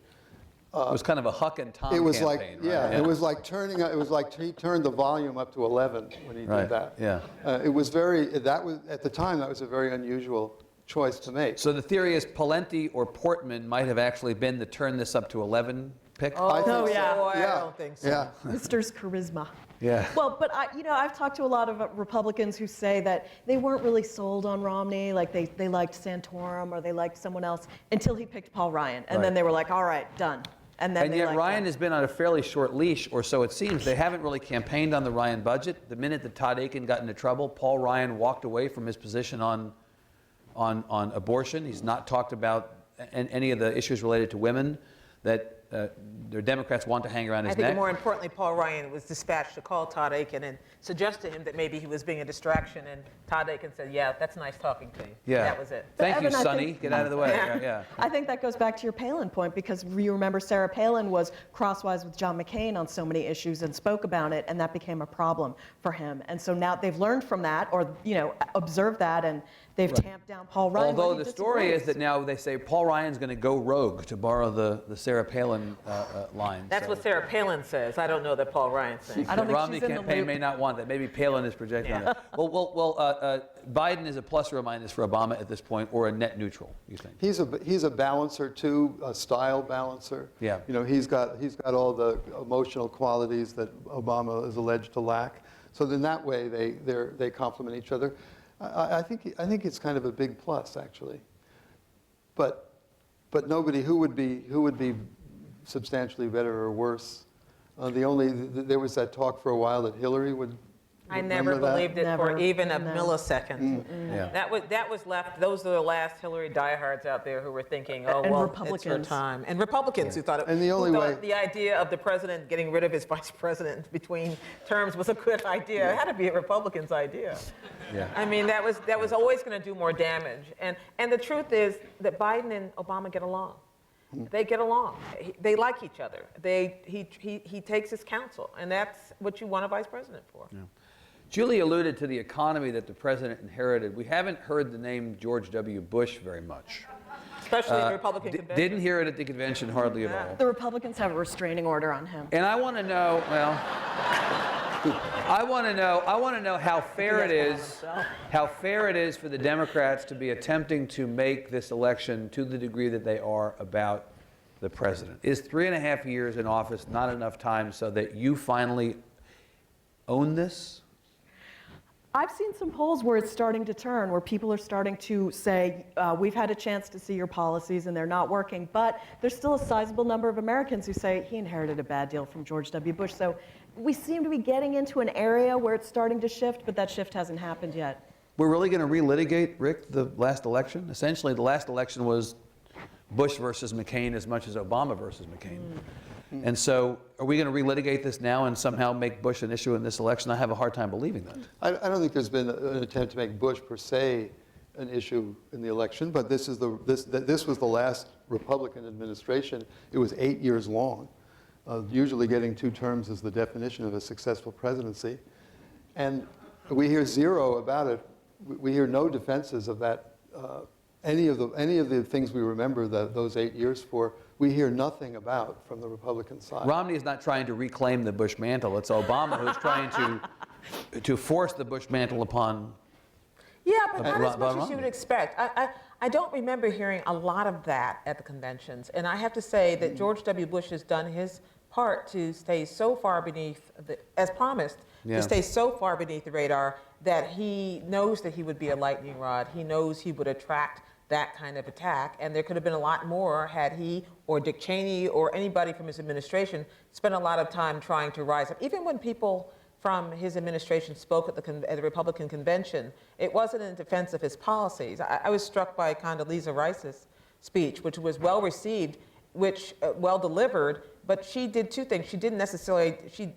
It was kind of a Huck and Tom It was campaign, like, right? it was like he turned the volume up to 11 when he Right, did that. yeah. It was at the time, that was a very unusual choice to make. So the theory is Pawlenty or Portman might have actually been the turn this up to 11 pick? I think Oh, so. yeah. Boy, Yeah. I don't think so. Yeah. Mister's charisma. Yeah. Well, but I've talked to a lot of Republicans who say that they weren't really sold on Romney, like they liked Santorum or they liked someone else until he picked Paul Ryan, and Right. then they were like, all right, done. And then And they yet liked Ryan him. has been on a fairly short leash, or so it seems. They haven't really campaigned on the Ryan budget. The minute that Todd Akin got into trouble, Paul Ryan walked away from his position on abortion. He's not talked about any of the issues related to women that their Democrats want to hang around his I think neck. more importantly, Paul Ryan was dispatched to call Todd Aiken and suggest to him that maybe he was being a distraction, and Todd Aiken said, yeah, that's nice talking to you. Yeah. That was it. Thank you, Evan, I Sonny. think- Get out of the way. Yeah. I think that goes back to your Palin point, because you remember Sarah Palin was crosswise with John McCain on so many issues and spoke about it, and that became a problem for him. And so now they've learned from that, or observed that, and they've tamped down Paul Ryan. Although when he the story is disagrees. that now they say Paul Ryan's going to go rogue, to borrow the Sarah Palin line. That's what Sarah Palin says. I don't know that Paul Ryan's saying. I don't think Romney she's in the campaign loop. may not want that. Maybe Palin is projecting on that. Well, Biden is a plus or a minus for Obama at this point, or a net neutral, you think? He's a balancer too, a style balancer. Yeah. He's got all the emotional qualities that Obama is alleged to lack. So in that way, they complement each other. I think it's kind of a big plus, actually. But nobody who would be substantially better or worse. There was that talk for a while that Hillary would. I never remember that? believed it for Never. even a No. millisecond. Yeah. That was left. Those are the last Hillary diehards out there who were thinking, oh And well, Republicans. it's her time. And Republicans who thought it. And the only who thought way- the idea of the president getting rid of his vice president between terms was a good idea. It had to be a Republican's idea. Yeah. I mean, that was always going to do more damage. And the truth is that Biden and Obama get along. They get along. They like each other. He takes his counsel, and that's what you want a vice president for. Yeah. Julie alluded to the economy that the president inherited. We haven't heard the name George W. Bush very much. Especially in the Republican convention. Didn't hear it at the convention hardly at all. The Republicans have a restraining order on him. And I want to know, I want to know how fair it is for the Democrats to be attempting to make this election, to the degree that they are, about the president. Is 3.5 years in office not enough time so that you finally own this? I've seen some polls where it's starting to turn, where people are starting to say, we've had a chance to see your policies and they're not working, but there's still a sizable number of Americans who say he inherited a bad deal from George W. Bush. So we seem to be getting into an area where it's starting to shift, but that shift hasn't happened yet. We're really going to relitigate, Rick, the last election? Essentially, the last election was Bush versus McCain as much as Obama versus McCain. And so are we going to relitigate this now and somehow make Bush an issue in this election? I have a hard time believing that. I don't think there's been an attempt to make Bush per se an issue in the election, but this was the last Republican administration. It was 8 years long. Usually getting 2 terms is the definition of a successful presidency. And we hear zero about it. We hear no defenses of that. Any of the things we remember those 8 years for, we hear nothing about from the Republican side. Romney is not trying to reclaim the Bush mantle. It's Obama who's trying to force the Bush mantle upon. Yeah, but not as much as Romney. you would expect. I don't remember hearing a lot of that at the conventions. And I have to say that George W. Bush has done his part to stay so far beneath, as promised, Yeah. to stay so far beneath the radar that he knows that he would be a lightning rod. He knows he would attract that kind of attack, and there could have been a lot more had he or Dick Cheney or anybody from his administration spent a lot of time trying to rise up. Even when people from his administration spoke at the Republican convention, it wasn't in defense of his policies. I was struck by Condoleezza Rice's speech, which was well received, which well delivered, but she did 2 things. She didn't necessarily, she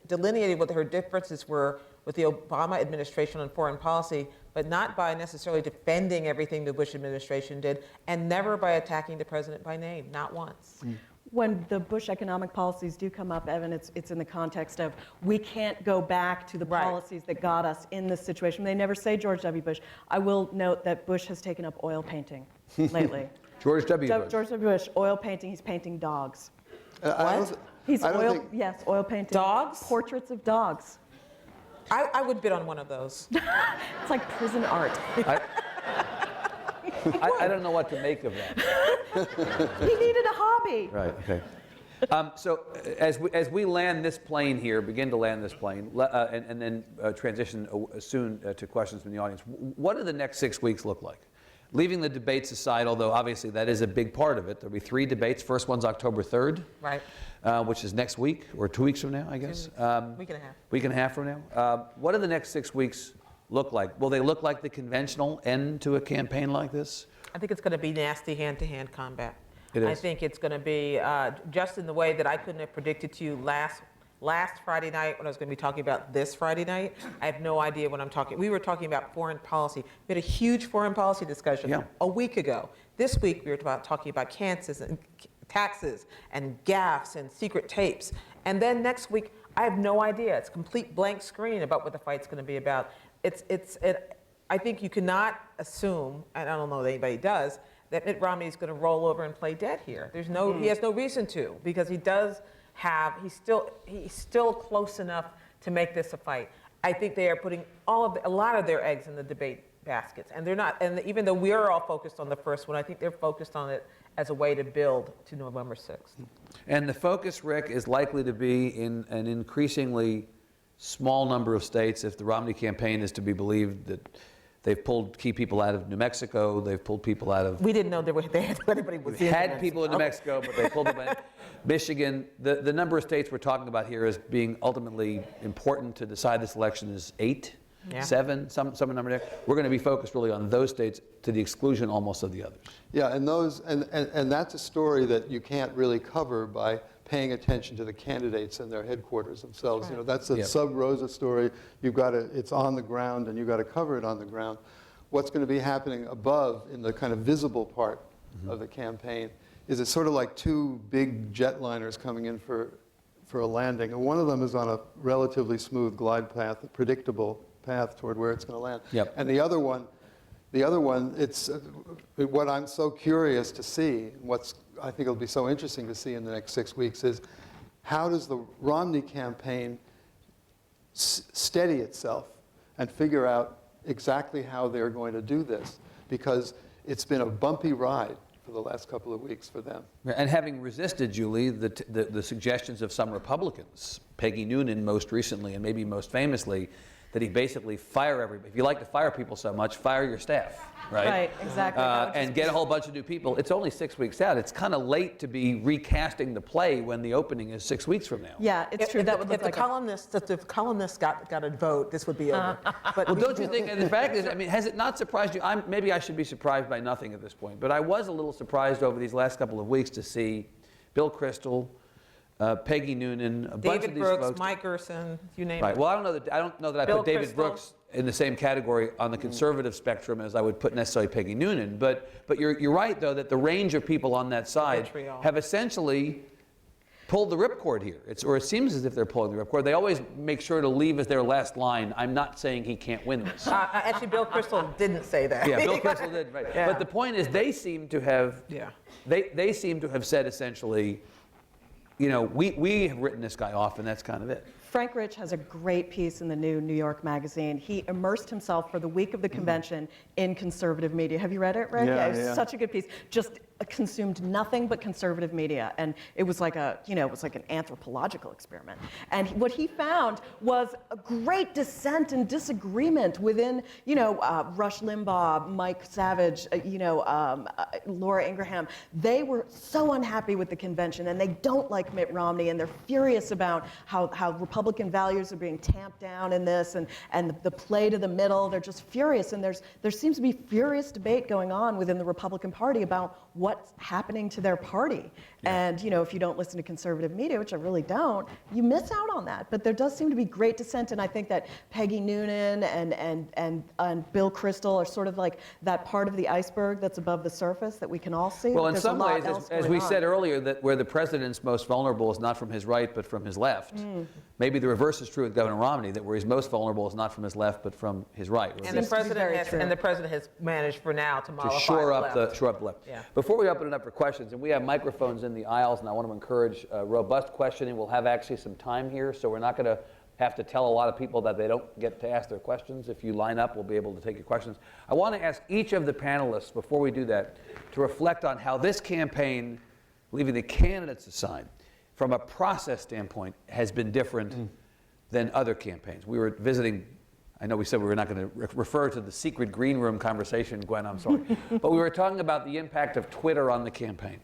delineated what her differences were with the Obama administration on foreign policy, but not by necessarily defending everything the Bush administration did, and never by attacking the president by name, not once. When the Bush economic policies do come up, Evan, it's in the context of we can't go back to the Right. policies that got us in this situation. They never say George W. Bush. I will note that Bush has taken up oil painting lately. George W. Bush. George W. Bush, oil painting, he's painting dogs. He's I don't oil, think- yes, oil painting. Dogs? Portraits of dogs. I would bid on one of those. It's like prison art. I don't know what to make of that. He needed a hobby. Right, okay. So as we land this plane here, begin to land this plane, and then transition soon to questions from the audience, what do the next 6 weeks look like? Leaving the debates aside, although obviously that is a big part of it, there'll be 3 debates. First one's October 3rd, Right. Which is next week, or 2 weeks from now, I guess. Week and a half. Week and a half from now. What do the next 6 weeks look like? Will they look like the conventional end to a campaign like this? I think it's going to be nasty hand-to-hand combat. It I is. think it's going to be just in the way that I couldn't have predicted to you last Friday night when I was going to be talking about this Friday night. I have no idea what I'm talking. We were talking about foreign policy. We had a huge foreign policy discussion a week ago. This week we were talking about taxes and gaffes and secret tapes. And then next week, I have no idea. It's a complete blank screen about what the fight's going to be about. I think you cannot assume, and I don't know that anybody does, that Mitt Romney is going to roll over and play dead here. He has no reason to, because he's still close enough to make this a fight. I think they are putting a lot of their eggs in the debate baskets, and they're not. And even though we are all focused on the first one, I think they're focused on it as a way to build to November 6th. And the focus, Rick, is likely to be in an increasingly small number of states if the Romney campaign is to be believed. That they've pulled key people out of New Mexico. They've pulled people out of. We didn't know anybody was in had people in New Mexico, but they pulled them out. Michigan. The number of states we're talking about here as being ultimately important to decide this election is 8, 7, some number there. We're going to be focused really on those states to the exclusion almost of the others. Yeah, and that's a story that you can't really cover by paying attention to the candidates and their headquarters themselves. Right. You know, that's a sub rosa story. It's on the ground, and you've got to cover it on the ground. What's going to be happening above in the kind of visible part of the campaign is it's sort of like two big jetliners coming in for a landing. And one of them is on a relatively smooth glide path, a predictable path toward where it's going to land. Yep. And the other one, it's what I'm so curious to see, and I think it'll be so interesting to see in the next 6 weeks, is how does the Romney campaign steady itself and figure out exactly how they're going to do this? Because it's been a bumpy ride for the last couple of weeks for them. And having resisted, Julie, the suggestions of some Republicans, Peggy Noonan most recently and maybe most famously, that he basically fire everybody. If you like to fire people so much, fire your staff, right? Right, exactly. And get a whole bunch of new people. It's only 6 weeks out. It's kind of late to be recasting the play when the opening is 6 weeks from now. Yeah, it's true. That would look if the columnists got a vote, this would be over. But well, don't you think? And the fact is, I mean, has it not surprised you? Maybe I should be surprised by nothing at this point, but I was a little surprised over these last couple of weeks to see Bill Kristol, Peggy Noonan, a bunch of these David Brooks, folks. Mike Gerson, you name Right. it. Well, I don't know that I Bill put David Kristol. Brooks in the same category on the conservative spectrum as I would put necessarily Peggy Noonan. But you're right, though, that the range of people on that side have essentially pulled the ripcord here. It seems as if they're pulling the ripcord. They always make sure to leave as their last line, I'm not saying he can't win this. Actually, Bill Kristol didn't say that. Yeah, Bill Kristol did. Right. Yeah. But the point is, they seem to have. Yeah. They seem to have said essentially, you know, we have written this guy off, and that's kind of it. Frank Rich has a great piece in the new New York Magazine. He immersed himself for the week of the convention in conservative media. Have you read it, Rick? Yeah, It was such a good piece. Just consumed nothing but conservative media, and it was like an anthropological experiment. And what he found was a great dissent and disagreement within, Rush Limbaugh, Mike Savage, Laura Ingraham. They were so unhappy with the convention, and they don't like Mitt Romney, and they're furious about how Republican values are being tamped down in this, and the play to the middle. They're just furious, and there seems to be furious debate going on within the Republican Party about what's happening to their party. Yeah. And if you don't listen to conservative media, which I really don't, you miss out on that. But there does seem to be great dissent, and I think that Peggy Noonan and Bill Kristol are sort of like that part of the iceberg that's above the surface that we can all see. Well, in some ways, as we said earlier, that where the president's most vulnerable is not from his right, but from his left. Maybe the reverse is true with Governor Romney, that where he's most vulnerable is not from his left, but from his right. And the president has managed for now to mollify shore up the left. Yeah. Before we open it up for questions, and we have microphones in the aisles, and I want to encourage robust questioning. We'll have actually some time here, so we're not going to have to tell a lot of people that they don't get to ask their questions. If you line up, we'll be able to take your questions. I want to ask each of the panelists, before we do that, to reflect on how this campaign, leaving the candidates aside, from a process standpoint, has been different than other campaigns. We were visiting, I know we said we were not going to refer to the secret green room conversation, Gwen, I'm sorry. But we were talking about the impact of Twitter on the campaign.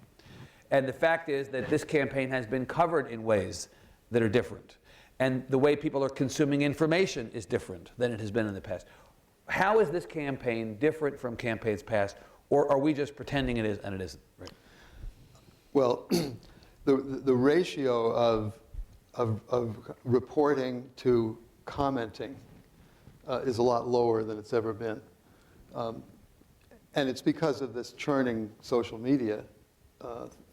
And the fact is that this campaign has been covered in ways that are different. And the way people are consuming information is different than it has been in the past. How is this campaign different from campaigns past, or are we just pretending it is and it isn't? Right. Well, the ratio of reporting to commenting is a lot lower than it's ever been. And it's because of this churning social media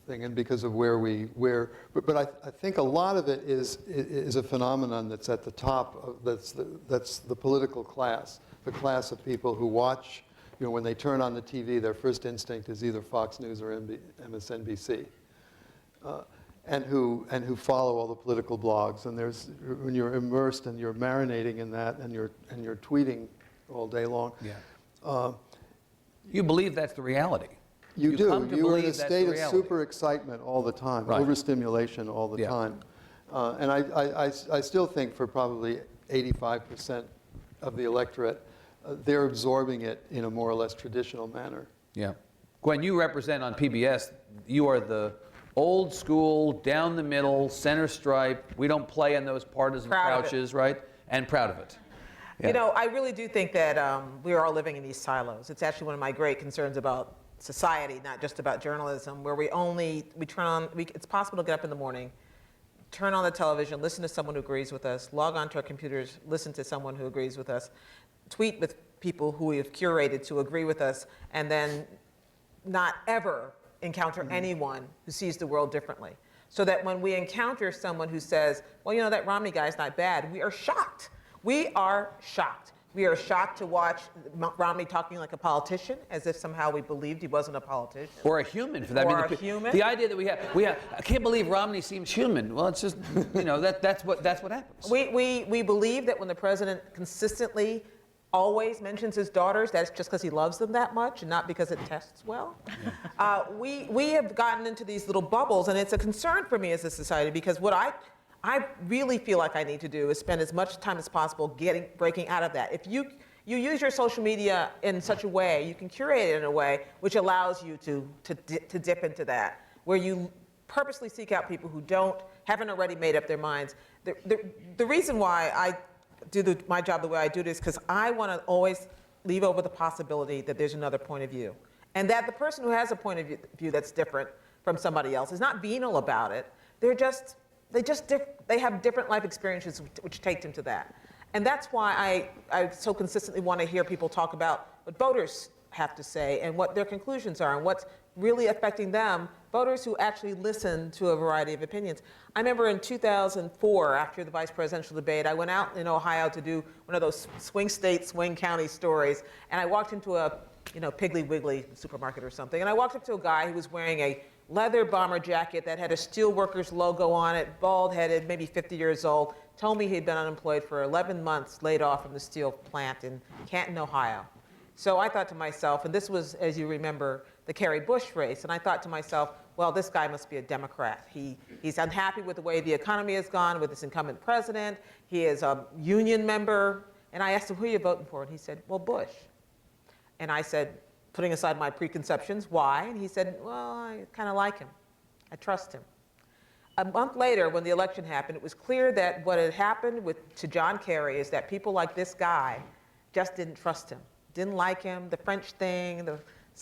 thing, and because of but I think a lot of it is a phenomenon that's at the top that's the political class, the class of people who watch, when they turn on the TV, their first instinct is either Fox News or MSNBC. And who follow all the political blogs, and when you're immersed and you're marinating in that, and you're tweeting all day long. Yeah. You believe that's the reality. You do. You're in a state of reality. super excitement all the time, Right. overstimulation all the time. And I still think for probably 85% of the electorate, they're absorbing it in a more or less traditional manner. Yeah. Gwen, you represent on PBS, you are the old school, down the middle, center stripe. We don't play in those partisan couches, right? And proud of it. Yeah. I really do think that we are all living in these silos. It's actually one of my great concerns about society, not just about journalism, where it's possible to get up in the morning, turn on the television, listen to someone who agrees with us, log on to our computers, listen to someone who agrees with us, tweet with people who we have curated to agree with us, and then not ever encounter anyone who sees the world differently. So that when we encounter someone who says, well, that Romney guy's not bad, we are shocked. We are shocked. We are shocked to watch Romney talking like a politician, as if somehow we believed he wasn't a politician. Or a human, for that. Or a human. The idea that we have, I can't believe Romney seems human. Well, it's just, that's what happens. We believe that when the president consistently always mentions his daughters, that's just because he loves them that much and not because it tests well. Yeah. We have gotten into these little bubbles, and it's a concern for me as a society, because what I really feel like I need to do is spend as much time as possible breaking out of that. If you use your social media in such a way, you can curate it in a way which allows you to dip into that, where you purposely seek out people who haven't already made up their minds. The reason why I do my job the way I do this, because I want to always leave over the possibility that there's another point of view, and that the person who has a point of view that's different from somebody else is not venal about it. They have different life experiences which take them to that. And that's why I so consistently want to hear people talk about what voters have to say and what their conclusions are and what's really affecting them, voters who actually listen to a variety of opinions. I remember in 2004, after the vice presidential debate, I went out in Ohio to do one of those swing state, swing county stories, and I walked into a Piggly Wiggly supermarket or something, and I walked up to a guy who was wearing a leather bomber jacket that had a Steelworkers logo on it, bald-headed, maybe 50 years old, told me he'd been unemployed for 11 months, laid off from the steel plant in Canton, Ohio. So I thought to myself, and this was, as you remember, the Kerry Bush race, and I thought to myself, well, this guy must be a Democrat. He's unhappy with the way the economy has gone with this incumbent president. He is a union member. And I asked him, who are you voting for? And he said, well, Bush. And I said, putting aside my preconceptions, why? And he said, well, I kind of like him. I trust him. A month later, when the election happened, it was clear that what had happened to John Kerry is that people like this guy just didn't trust him, didn't like him, the French thing,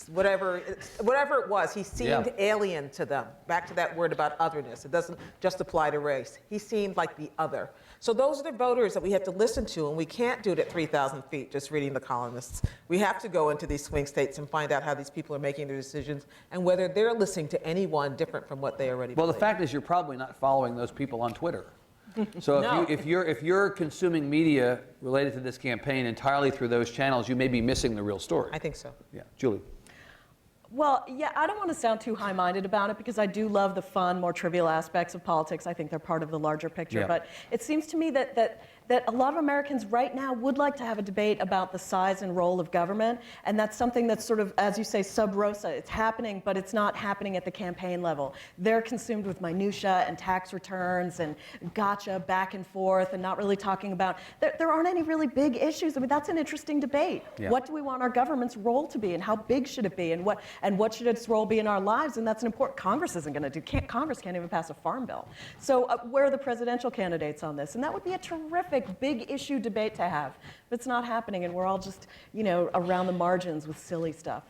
whatever it was, he seemed alien to them. Back to that word about otherness. It doesn't just apply to race. He seemed like the other. So those are the voters that we have to listen to, and we can't do it at 3,000 feet just reading the columnists. We have to go into these swing states and find out how these people are making their decisions and whether they're listening to anyone different from what they already believe. The fact is you're probably not following those people on Twitter. So No. if you're consuming media related to this campaign entirely through those channels, you may be missing the real story. I think so. Yeah, Julie. Well, yeah, I don't want to sound too high-minded about it because I do love the fun, more trivial aspects of politics. I think they're part of the larger picture. Yeah. But it seems to me that a lot of Americans right now would like to have a debate about the size and role of government, and that's something that's sort of, as you say, sub rosa. It's happening, but it's not happening at the campaign level. They're consumed with minutia and tax returns and gotcha back and forth and not really talking about, there aren't any really big issues. I mean, that's an interesting debate. Yeah. What do we want our government's role to be, and how big should it be, and what should its role be in our lives? And that's an important, Congress isn't going to do, Congress can't even pass a farm bill. So where are the presidential candidates on this? And that would be a terrific big issue debate to have. But it's not happening, and we're all just, around the margins with silly stuff.